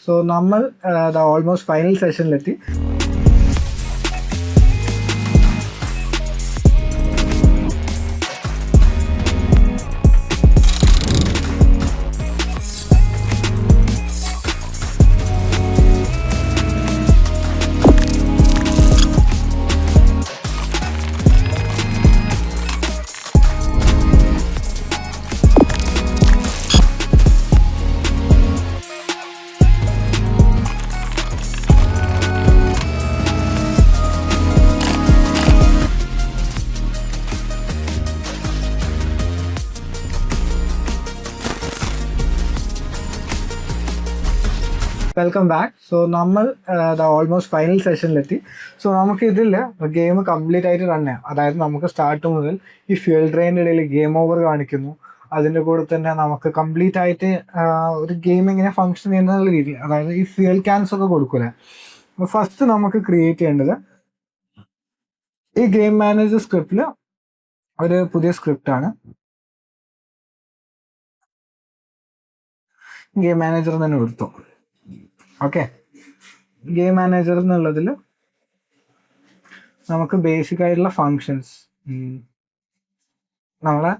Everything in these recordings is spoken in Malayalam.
സോ നമ്മൾ ഓൾമോസ്റ്റ് ഫൈനൽ സെഷനിലെത്തി. Welcome back. സോ നമ്മൾ ഓൾമോസ്റ്റ് ഫൈനൽ സെഷനിലെത്തി. സോ നമുക്ക് ഇതിൽ ഗെയിം കംപ്ലീറ്റ് ആയിട്ട് റൺ ചെയ്യാം. അതായത് നമുക്ക് സ്റ്റാർട്ട് മുതൽ ഈ ഫ്യൂൽ ഡ്രെയിൻ്റെ ഇടയിൽ ഗെയിം ഓവർ കാണിക്കുന്നു. അതിൻ്റെ കൂടെ തന്നെ നമുക്ക് കംപ്ലീറ്റ് ആയിട്ട് ഒരു ഗെയിം എങ്ങനെ ഫങ്ഷൻ ചെയ്യുന്ന രീതിയിൽ, അതായത് ഈ ഫ്യൂൽ ക്യാൻസ് ഒക്കെ കൊടുക്കൂലേ. ഫസ്റ്റ് നമുക്ക് ക്രിയേറ്റ് ചെയ്യേണ്ടത് ഈ ഗെയിം മാനേജർ സ്ക്രിപ്റ്റിൽ ഒരു പുതിയ സ്ക്രിപ്റ്റാണ്. ഗെയിം മാനേജർ തന്നെ കൊടുത്തു. ഓക്കെ, ഗെയിം മാനേജർ എന്നുള്ളതിൽ നമുക്ക് ബേസിക് ആയിട്ടുള്ള ഫങ്ഷൻസ്, നമ്മളെ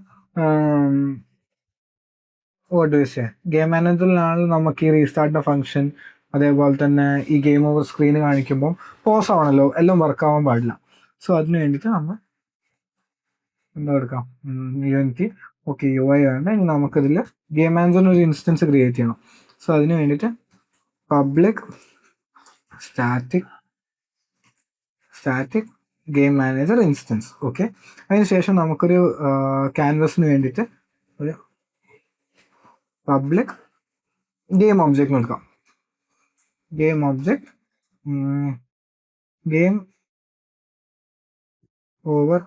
ഗെയിം മാനേജറിലാണ് നമുക്ക് ഈ റീസ്റ്റാർട്ടിൻ്റെ ഫങ്ഷൻ, അതേപോലെ തന്നെ ഈ ഗെയിം ഓവർ സ്ക്രീൻ കാണിക്കുമ്പോൾ പോസ് ആവണല്ലോ, എല്ലാം വർക്ക് ആവാൻ പാടില്ല. സോ അതിന് വേണ്ടിയിട്ട് നമ്മൾ എന്താ എടുക്കാം, യൂണിറ്റി. ഓക്കെ, UI ആണ്. ഇനി നമുക്കിതിൽ ഗെയിം മാനേജറിന് ഒരു ഇൻസ്റ്റൻസ് ക്രിയേറ്റ് ചെയ്യണം. സോ അതിന് വേണ്ടിയിട്ട് public static game manager instance. Okay, അതിനുശേഷം നമുക്കൊരു ക്യാൻവസിന് വേണ്ടിയിട്ട് ഒരു പബ്ലിക് ഗെയിം ഒബ്ജക്റ്റ് കൊടുക്കാം. Game object game over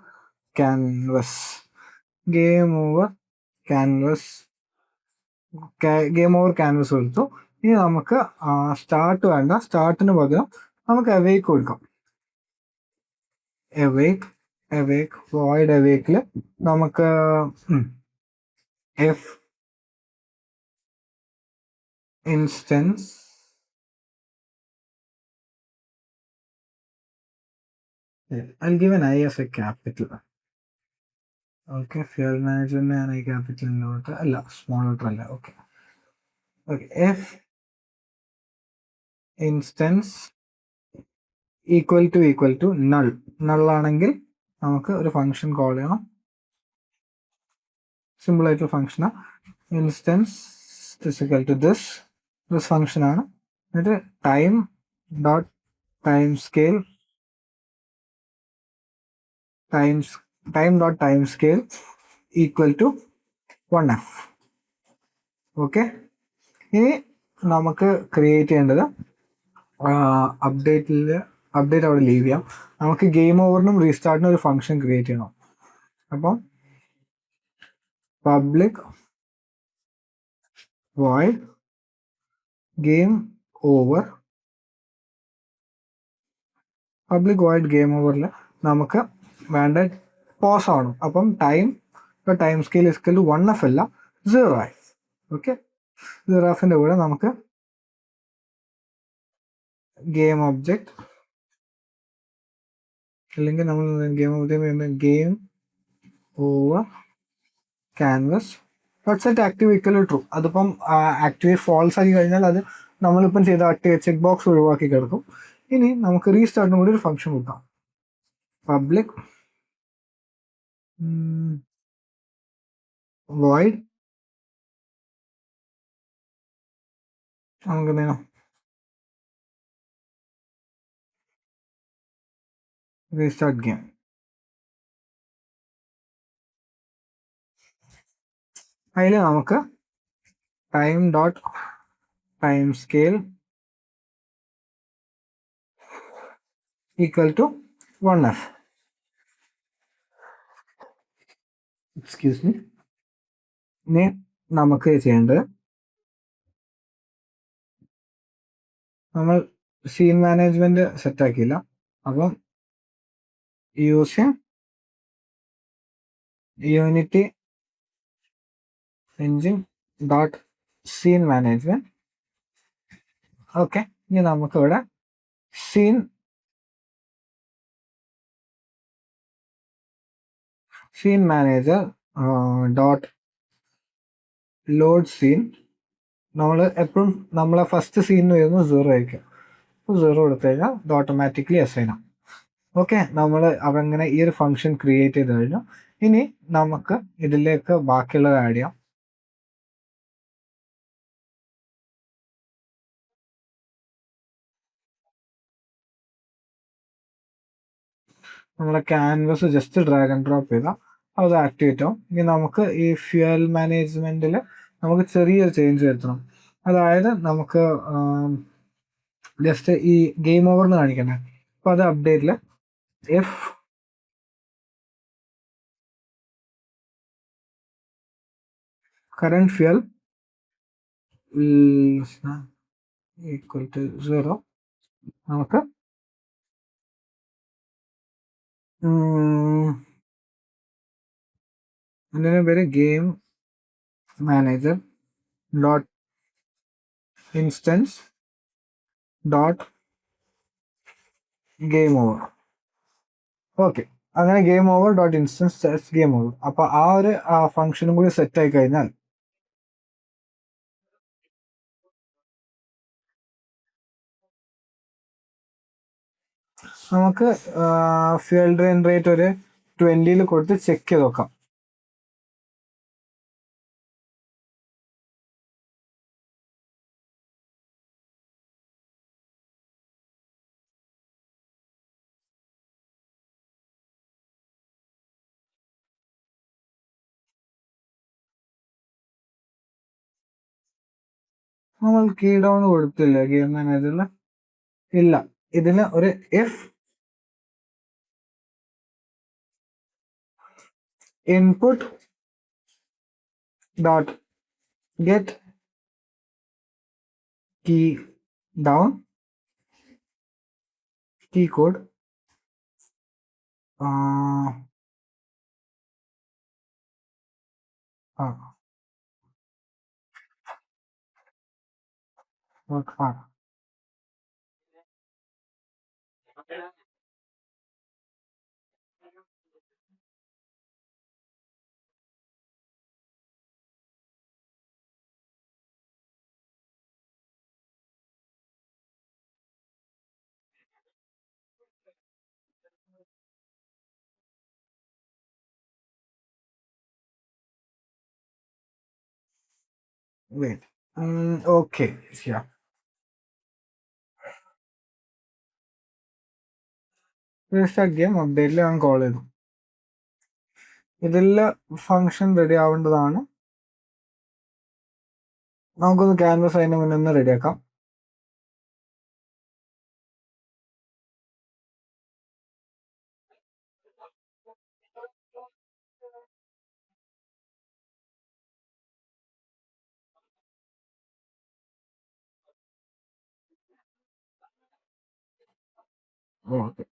canvas കൊടുത്തു. ഇനി നമുക്ക് സ്റ്റാർട്ട് വേണ്ട, സ്റ്റാർട്ടിന് പകരം നമുക്ക് അവേക്ക് കൊടുക്കാം. അവേക്ക് വോയിഡ് അവേക്കിൽ നമുക്ക് if instance I'll give an I as a capital. Okay, fuel മാനേജറിനെ ഞാൻ ഐ ക്യാപിറ്റലിലോട്ട് അല്ല, സ്മോൾ ലെറ്റർ അല്ല. Okay, if instance equal to null ആണെങ്കിൽ നമുക്ക് ഒരു ഫംഗ്ഷൻ കോൾ ചെയ്യണം. സിമ്പിൾ ആയിട്ടുള്ള ഫംഗ്ഷനാണ്. Instance equal to this function ആണ്. എന്നിട്ട് time dot time scale equal to 1f. Okay, ഇനി നമുക്ക് ക്രിയേറ്റ് ചെയ്യേണ്ടത് അപ്ഡേറ്റ് അവിടെ ലീവ് ചെയ്യാം. നമുക്ക് ഗെയിം ഓവറിനും റീസ്റ്റാർട്ടിനും ഒരു ഫംഗ്ഷൻ ക്രിയേറ്റ് ചെയ്യണം. അപ്പം പബ്ലിക് void ഗെയിം ഓവറിൽ നമുക്ക് വേണ്ട പോസ് ആവണം. അപ്പം ടൈം സ്കെയിൽ ഇസ്കൽ ടു 1f അല്ല 0f. ഓക്കെ, 0fന്റെ കൂടെ നമുക്ക് ഗെയിം ഒബ്ജക്റ്റ്, അല്ലെങ്കിൽ നമ്മൾ game over canvas dot set active equal to true. അതിപ്പം ആക്റ്റീവ് ഫോൾസ് ആക്കി കഴിഞ്ഞാൽ അത് നമ്മളിപ്പം ചെയ്ത ആക്റ്റീവ് ചെക്ക് ബോക്സ് ഒഴിവാക്കി കിടക്കും. ഇനി നമുക്ക് റീസ്റ്റാർട്ടിനും കൂടി ഒരു ഫംഗ്ഷൻ കൊടുക്കാം. പബ്ലിക് void നമുക്ക് എന്തെയ്യണം, റീസ്റ്റാർട്ട് ഗെയിം. അതിൽ നമുക്ക് time scale equal to 1f. Excuse me. ഇനി നമുക്ക് ചെയ്യേണ്ടത്, നമ്മൾ സീൻ മാനേജ്മെന്റ് സെറ്റാക്കിയില്ല. അപ്പം using Unity engine dot scene management okay, ഇനി നമുക്കിവിടെ scene manager dot load scene. നമ്മൾ എപ്പോഴും നമ്മളെ ഫസ്റ്റ് സീനിന് വരുന്നത് 0 ആയിരിക്കും. 0 കൊടുത്തു കഴിഞ്ഞാൽ ഇത് ഓട്ടോമാറ്റിക്കലി അസൈൻ ആവും. ഓക്കെ, നമ്മൾ അതങ്ങനെ ഈ ഒരു ഫംഗ്ഷൻ ക്രിയേറ്റ് ചെയ്ത് കഴിഞ്ഞു. ഇനി നമുക്ക് ഇതിലേക്ക് ബാക്കിയുള്ളത് ആഡ് ചെയ്യാം. നമ്മളെ canvas just drag and drop ചെയ്താൽ അത് ആക്ടിവേറ്റ് ആവും. ഇനി നമുക്ക് ഈ ഫ്യൂൽ മാനേജ്മെന്റിൽ നമുക്ക് ചെറിയൊരു ചേഞ്ച് വരുത്തണം. അതായത് നമുക്ക് ജസ്റ്റ് ഈ ഗെയിം ഓവർ എന്ന് കാണിക്കണേ. അപ്പോൾ അത് അപ്ഡേറ്റിൽ if current fuel equal to 0. നമുക്ക് അതിൻ്റെ പേര് game manager dot instance dot game over. Okay, അങ്ങനെ game over dot instance game over. അപ്പോൾ ആ ഒരു ഫംഗ്ഷനും കൂടി സെറ്റ് ആയി കഴിഞ്ഞാൽ നമുക്ക് ഫ്യൂൽ ഡ്രെയിൻ റേറ്റ് ഒരു 20 കൊടുത്ത് ചെക്ക് ചെയ്ത് നോക്കാം. നമ്മൾ കീ ഡൗൺ കൊടുത്തില്ല ഗെയിം മാനേജറിൽ? ഇല്ല. ഇതിന് ഒരു if input dot get key down key code wait. Okay, yeah. Restart game അപ്ഡേറ്റിൽ ഞാൻ കോൾ ചെയ്തു. ഇതിൽ ഫങ്ഷൻ റെഡി ആവേണ്ടതാണ്. നമുക്കൊന്ന് ക്യാൻവസ് അതിന് മുന്നേ ഒന്ന് റെഡിയാക്കാം. ഓക്കെ,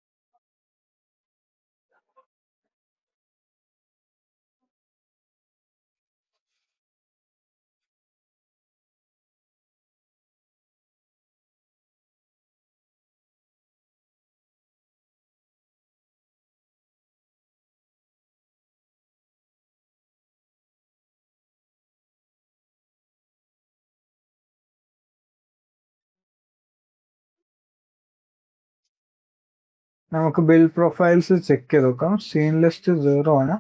നമുക്ക് ബിൽഡ് പ്രൊഫൈൽസ് ചെക്ക് ചെയ്ത് നോക്കാം. സീൻ ലിസ്റ്റ് 0 ആണ്.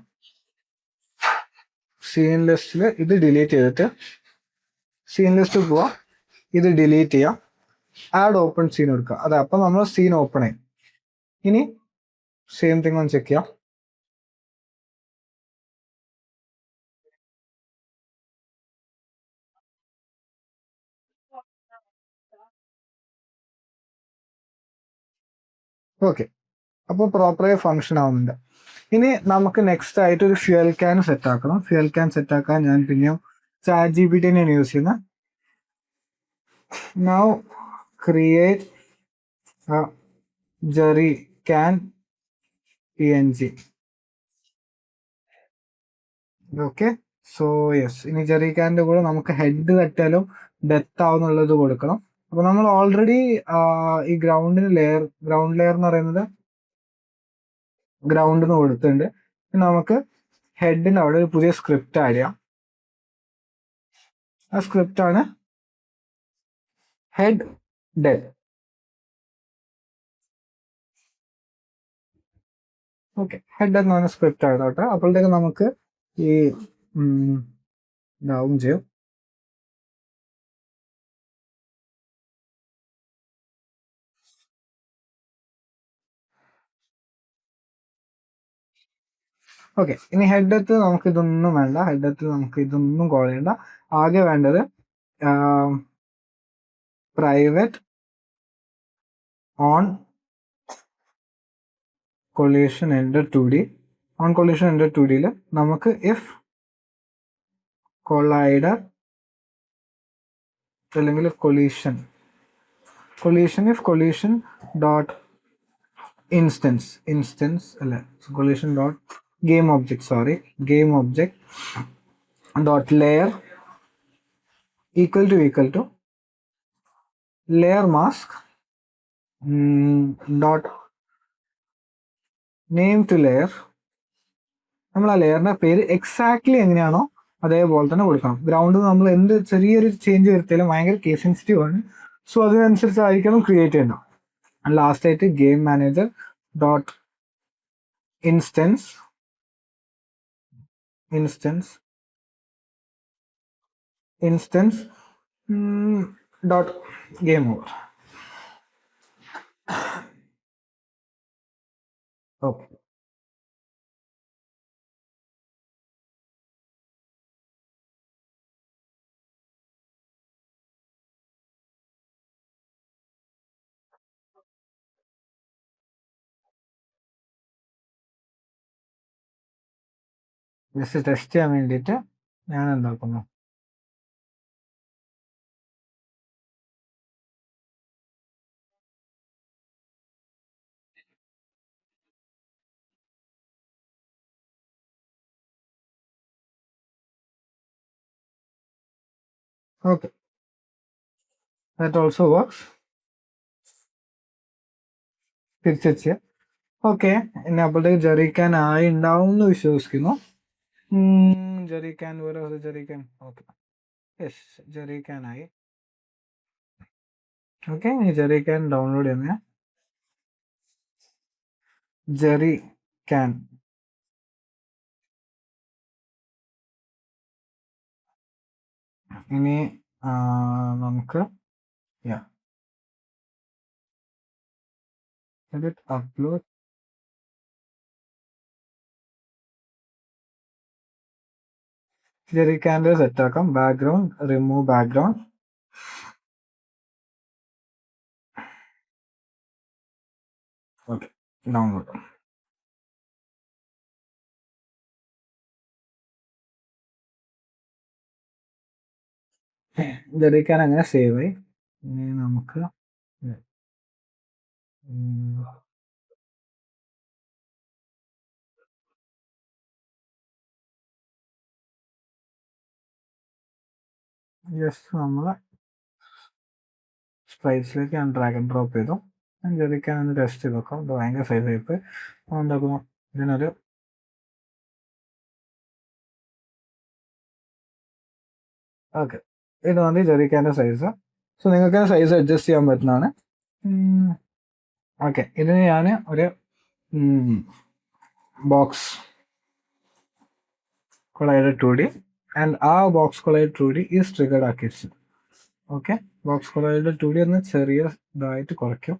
സീൻ ലിസ്റ്റിൽ ഇത് ഡിലീറ്റ് ചെയ്തിട്ട് സീൻ ലിസ്റ്റ് പോവാം, ഇത് ഡിലീറ്റ് ചെയ്യാം, ആഡ് ഓപ്പൺ സീൻ എടുക്കുക. അതെ, അപ്പം നമ്മൾ സീൻ ഓപ്പൺ ചെയ്യും. ഇനി സെയിം തിങ് ഒന്ന് ചെക്ക് ചെയ്യാം. ഓക്കെ, അപ്പോൾ പ്രോപ്പറായി ഫങ്ഷൻ ആവുന്നുണ്ട്. ഇനി നമുക്ക് നെക്സ്റ്റ് ആയിട്ട് ഒരു ഫ്യൂൽ ക്യാൻ സെറ്റ് ആക്കണം. ഫ്യൂൽ ക്യാൻ സെറ്റ് ആക്കാൻ ഞാൻ പിന്നെയും ChatGPT തന്നെയാണ് യൂസ് ചെയ്യുന്നത്. Now create Jerry can PNG. Okay, so yes. ഇനി ജെറി ക്യാൻ്റെ കൂടെ നമുക്ക് ഹെഡ് തട്ടിയാലും ഡെത്ത് ആവുന്നുള്ളത് കൊടുക്കണം. അപ്പൊ നമ്മൾ ഓൾറെഡി ഈ ഗ്രൗണ്ട് ലെയർ എന്ന് പറയുന്നത് ഗ്രൗണ്ടിന് കൊടുത്തിട്ടുണ്ട്. നമുക്ക് ഹെഡിന് അവിടെ ഒരു പുതിയ സ്ക്രിപ്റ്റ് ആഡ് ചെയ്യാം. ആ സ്ക്രിപ്റ്റ് ആണ് ഹെഡ് ഡെൽ. ഓക്കെ, ഹെഡ് എന്ന് പറഞ്ഞ സ്ക്രിപ്റ്റ് ആയിട്ടോട്ടെ. അപ്പോഴത്തേക്ക് നമുക്ക് ഈ ഇതാവും ചെയ്യും. ഓക്കെ, ഇനി ഹെഡത്ത് നമുക്ക് ഇതൊന്നും വേണ്ട. ഹെഡത്ത് നമുക്ക് ഇതൊന്നും കോൾ ചെയ്യണ്ട. ആകെ വേണ്ടത് private on collision enter 2D. On collision enter 2Dയിൽ നമുക്ക് ഇഫ് കൊളൈഡർ അല്ലെങ്കിൽ collision if collision dot instance അല്ല, collision dot game object dot layer equal to layer mask dot name to layer. നമ്മൾ ആ ലെയറിന്റെ പേര് എക്സാക്ട്ലി എങ്ങനെയാണോ അതേപോലെ തന്നെ കൊടുക്കണം. ഗ്രൗണ്ടിൽ നമ്മൾ എന്ത് ചെറിയൊരു ചേഞ്ച് വരുത്തിയാലും ഭയങ്കര കേസ് സെൻസിറ്റീവ് ആണ്. സോ അതിനനുസരിച്ചായിരിക്കണം ക്രിയേറ്റ് ചെയ്യണം. ലാസ്റ്റ് ആയിട്ട് game manager dot instance dot game over. Okay, just test ചെയ്യാൻ വേണ്ടിയിട്ട് ഞാൻ എന്താക്കുന്നു, ഓക്കെ, ദാറ്റ് ഓൾസോ വർക്ക്സ്. തിരിച്ചു. ഓക്കെ, ഇനി അപ്പോഴത്തേക്ക് ജെറിക്കാൻ ആയി ഉണ്ടാവും എന്ന് വിശ്വസിക്കുന്നു. ജെറിക്കാൻ ഓക്കെ, യെസ്, ജെറിക്കാൻ ആയി. ഓക്കെ, ഇനി ജെറിക്കാൻ ഡൗൺലോഡ് ചെയ്യുന്ന ജെറിക്കാൻ. ഇനി നമുക്ക് അപ്ലോഡ് ജെറിക്കാൻ്റെ സെറ്റ് ആക്കാം. Background, remove background. Okay, download. Jerrycan അങ്ങനെ സേവ് ആയി. ഇനി നമുക്ക് ജസ്റ്റ് നമ്മൾ സ്പ്രൈറ്റ്സിലേക്ക് ഞാൻ ഡ്രാഗ് ആൻഡ് ഡ്രോപ്പ് ചെയ്തു. ഞാൻ ജെറിക്കാൻ ഒന്ന് ടെസ്റ്റ് ചെയ്ത് നോക്കാം. ഇത് ഭയങ്കര സൈസ് ആയിപ്പ്. എന്താക്കുന്നു, ഇതിനൊരു ഓക്കെ, ഇത് മതി ജെറിക്കാൻ്റെ സൈസ്. സോ നിങ്ങൾക്ക് സൈസ് അഡ്ജസ്റ്റ് ചെയ്യാൻ പറ്റുന്നതാണ്. ഓക്കെ, ഇതിന് ഞാൻ ഒരു ബോക്സ് കൊളൈഡർ 2D ആൻഡ് ആ box collider 2D is triggered ആക്കി വെച്ചത്. ഓക്കെ, ബോക്സ് കൊളൈഡർ 2D ഒന്ന് ചെറിയ ഇതായിട്ട് കുറയ്ക്കും.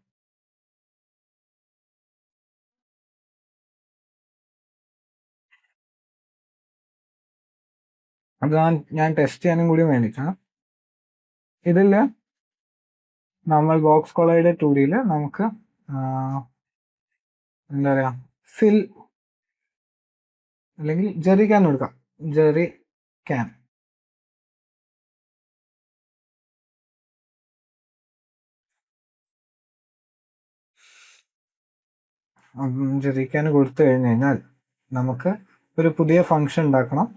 അത് ഞാൻ ടെസ്റ്റ് ചെയ്യാനും കൂടി വേണ്ടിയിട്ടാണ്. ഇതിൽ നമ്മൾ ബോക്സ് കൊളൈഡർ 2Dയിൽ നമുക്ക് എന്താ പറയുക, ഫിൽ അല്ലെങ്കിൽ ജെറി ക്യാൻ കൊടുക്കാം. ജെറി ക്യാൻ ജെറി ക്യാൻ കൊടുത്തു കഴിഞ്ഞ് കഴിഞ്ഞാൽ നമുക്ക് ഒരു പുതിയ ഫംഗ്ഷൻ ഉണ്ടാക്കണം.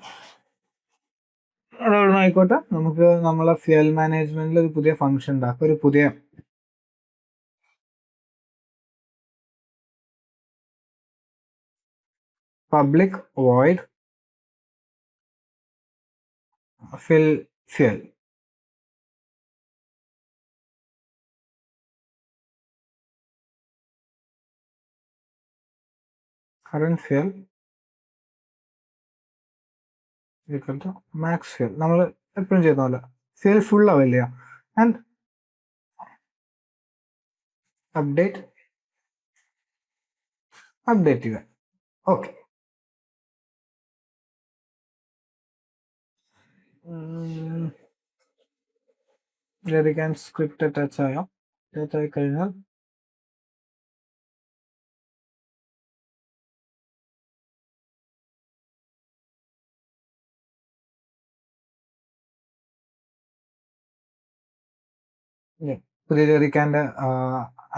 അതെവിടെ ആയിക്കോട്ടെ, നമുക്ക് നമ്മളെ ഫ്യൂൽ മാനേജ്മെന്റിൽ ഒരു പുതിയ ഫംഗ്ഷൻ ഉണ്ടാക്കാം. ഒരു പുതിയ public void fill fuel. Current fuel equal to max fuel. നമ്മൾ എപ്പോഴും ചെയ്യുന്ന പോലെ ഫ്യൂൽ ഫുൾ ആവില്ല. ആൻഡ് അപ്ഡേറ്റ് ചെയ്യുക. ഓക്കെ, ജെറിക്കാൻ സ്ക്രിപ്റ്റ് അറ്റാച്ച് ആയി കഴിഞ്ഞാൽ പുതിയ ജെറിക്കാൻ്റെ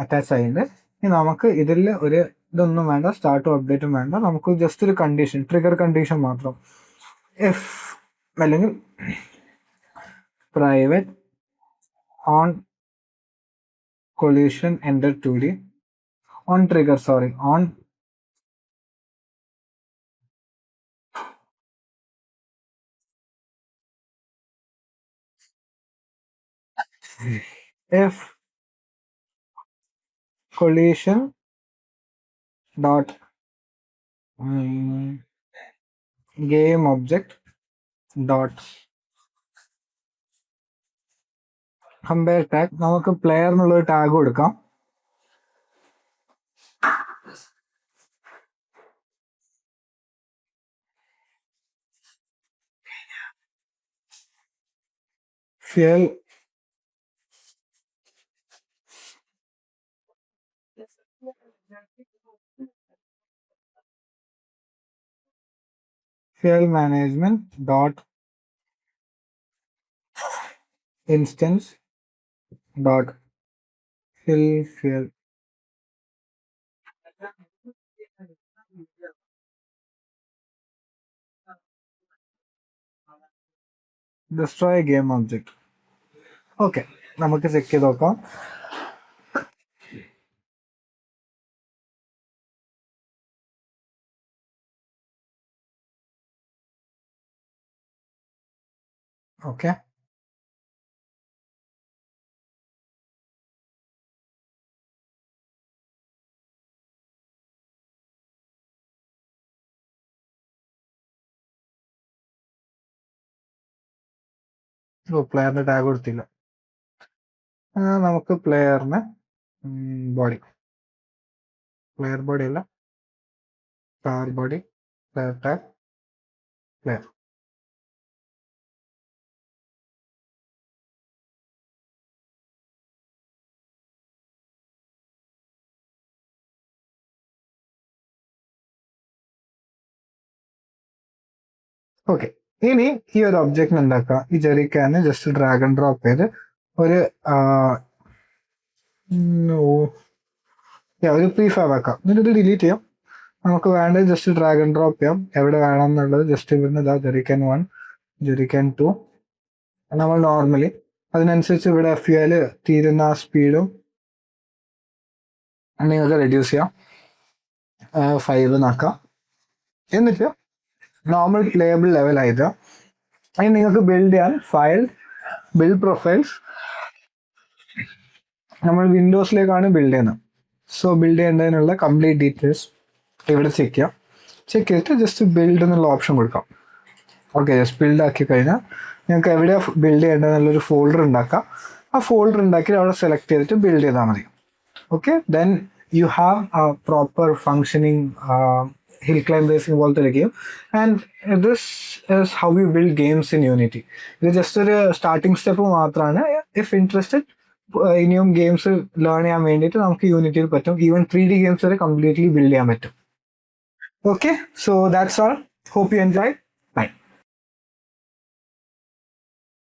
അറ്റാച്ച് ആയിട്ടുണ്ട്. ഇനി നമുക്ക് ഇതിൽ ഒരു ഇതൊന്നും വേണ്ട, സ്റ്റാർട്ടും അപ്ഡേറ്റും വേണ്ട. നമുക്ക് ജസ്റ്റ് ഒരു കണ്ടീഷൻ, ട്രിഗർ കണ്ടീഷൻ മാത്രം. എഫ് അല്ലെങ്കിൽ private on collision enter 2D on trigger, on if collision dot game object dot compare tag. നമുക്ക് പ്ലെയർ എന്നുള്ളൊരു ടാഗ് കൊടുക്കാം. fuel management dot instance dot fill fuel. destroy game object. Okay, നമുക്ക് ചെക്ക് ചെയ്ത് നോക്കാം. ഓക്കെ, പ്ലെയറിന്റെ ടാഗ് കൊടുത്തില്ല. നമുക്ക് പ്ലെയറിന് ബോഡി, പ്ലെയർ ബോഡി അല്ല, car body, player tag, player. Okay, ഇനി ഈ ഒരു ഒബ്ജക്റ്റിന് ഉണ്ടാക്കുക. ഈ ജെറിക്കാനെ ജസ്റ്റ് ഡ്രാഗ് ആൻഡ് ഡ്രോപ്പ് ചെയ്ത് ഒരു ഒരു പ്രീഫാബ് ആക്കാം. എന്നിട്ട് ഇത് ഡിലീറ്റ് ചെയ്യാം. നമുക്ക് വേണ്ടത് ജസ്റ്റ് ഡ്രാഗ് ആൻഡ് ഡ്രോപ്പ് ചെയ്യാം. എവിടെ വേണം എന്നുള്ളത് ജസ്റ്റ് ഇവിടുന്ന് ഇതാ ജെറിക്കാൻ 1, ജെറിക്കാൻ 2. നമ്മൾ നോർമലി അതിനനുസരിച്ച് ഇവിടെ ഫ്യൂല് തീരുന്ന സ്പീഡും നിങ്ങൾക്ക് റെഡ്യൂസ് ചെയ്യാം. 5 നാക്കാം. എന്നിട്ട് നോർമൽ പ്ലേയബിൾ ലെവൽ ആയത് അതിന് നിങ്ങൾക്ക് ബിൽഡ് ചെയ്യാൻ ഫയൽ, ബിൽഡ് പ്രൊഫൈൽസ്. നമ്മൾ വിൻഡോസിലേക്കാണ് ബിൽഡ് ചെയ്യുന്നത്. സോ ബിൽഡ് ചെയ്യേണ്ടതിനുള്ള കംപ്ലീറ്റ് ഡീറ്റെയിൽസ് ഇവിടെ ചെക്ക് ചെയ്യാം. ചെക്ക് ചെയ്തിട്ട് ജസ്റ്റ് ബിൽഡ് എന്നുള്ള ഓപ്ഷൻ കൊടുക്കാം. ഓക്കെ, ജസ്റ്റ് ബിൽഡ് ആക്കി കഴിഞ്ഞാൽ നിങ്ങൾക്ക് എവിടെയാണ് ബിൽഡ് ചെയ്യേണ്ടതെന്നുള്ളൊരു ഫോൾഡർ ഉണ്ടാക്കാം. ആ ഫോൾഡർ ഉണ്ടാക്കി അവിടെ സെലക്ട് ചെയ്തിട്ട് ബിൽഡ് ചെയ്താൽ മതി. Okay, then you have a proper functioning hill climb racing പോലത്തെ ഒരു ഗെയിം. And this is how you build games in Unity. ഇത് ജസ്റ്റ് ഒരു സ്റ്റാർട്ടിങ് സ്റ്റെപ്പ് മാത്രമാണ്. ഇഫ് ഇൻട്രസ്റ്റഡ് ഇനിയും ഗെയിംസ് ലേൺ ചെയ്യാൻ വേണ്ടിയിട്ട് നമുക്ക് യൂണിറ്റിയിൽ പറ്റും. ഈവൻ 3D ഗെയിംസ് വരെ കംപ്ലീറ്റ്ലി ബിൽഡ് ചെയ്യാൻ പറ്റും. Okay, so that's all. Hope you enjoy.